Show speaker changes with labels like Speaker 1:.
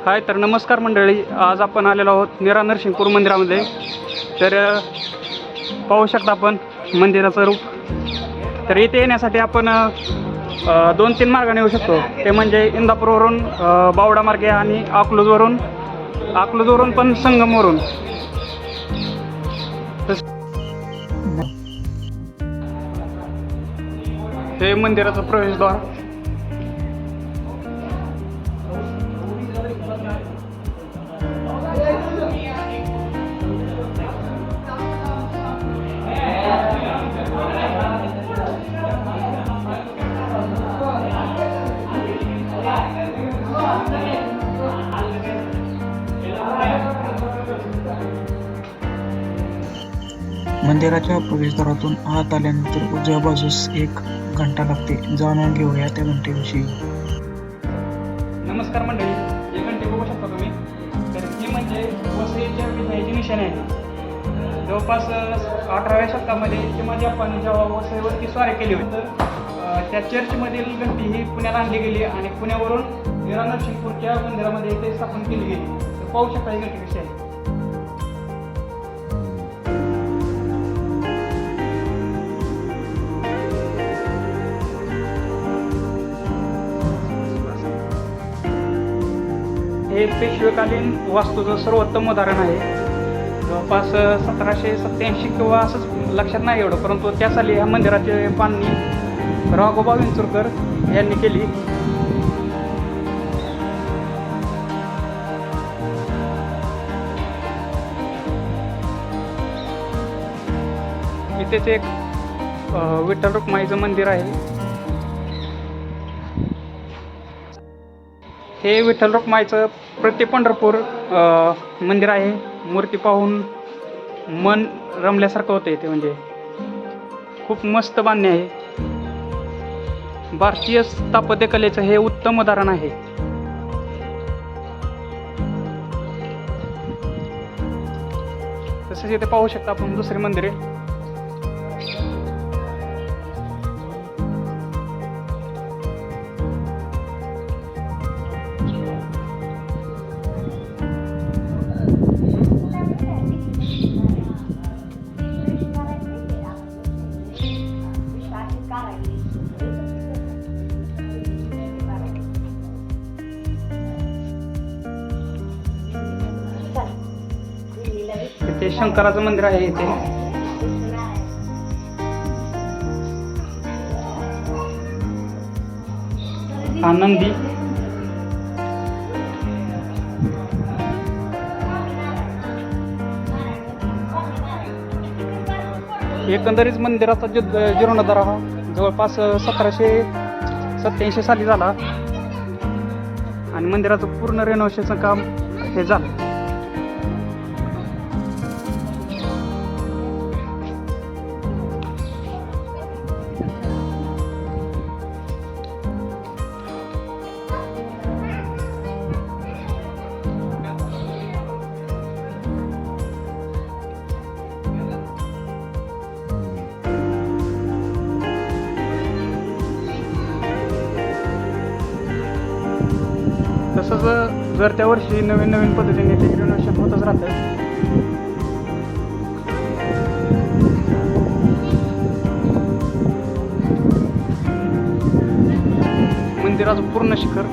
Speaker 1: हाय तर नमस्कार मंडळी, आज आपण आलेलो आहोत नीरा नरसिंहपूर मंदिरामध्ये. तर पाहू शकता आपण मंदिराचं रूप. तर इथे येण्यासाठी आपण 2-3 मार्गाने येऊ शकतो. ते म्हणजे इंदापूरवरून बावडा मार्गे आणि अकलूजवरून पण संगमवरून. हे मंदिराचं प्रवेशद्वार.
Speaker 2: मंदिराच्या प्रवेशद्वारातून आत आल्यानंतर उजव्या बाजूस एक घंटा लागते. जाणून घेऊया त्या घंटेविषयी.
Speaker 1: नमस्कार मंडळी, ही घंटी बघू शकता तुम्ही. तर ही म्हणजे वसईच्या विजयाची निशाणी आहे. जवळपास 18व्या शतकामध्ये चिमाजी जेव्हा वसईवरती स्वारी केली होती, तर त्या चर्चमधील घंटी ही पुण्याला आणली गेली आणि पुण्यावरून नीरा नरसिंहपूरच्या मंदिरामध्ये इथे स्थापन केली गेली. तर पाहू शकता ही घंटी कशी आहे. हे पेशवेकालीन वास्तूचं सर्वोत्तम उदाहरण आहे. जवळपास 1787 किंवा असंच लक्षात नाही एवढं, परंतु त्या साली ह्या मंदिराचे बांधणी राघोबा विंचुरकर यांनी केली. इथेच एक विठ्ठल रुक्माईचं मंदिर आहे. हे विठ्ठल रुक्माईचं प्रति पंढरपूर मंदिर आहे. मूर्ती पाहून मन रमल्यासारखं होतं. ते म्हणजे खूप मस्त बांधणे आहे. भारतीय स्थापत्यकलेचं हे उत्तम उदाहरण आहे. तसेच इथे पाहू शकता आपण दुसरे मंदिर आहे. इथे शंकराचं मंदिर आहे. इथे आनंदी एकंदरीत मंदिराचा जीर्णोद्धार हा जवळपास 1787 साली झाला आणि मंदिराचं पूर्ण रेनोव्हेशनचं काम हे झालं. तसंच जर त्या वर्षी नवीन पद्धतीने ते रिनोव्हेशन होतच राहतं. मंदिराचं पूर्ण शिखर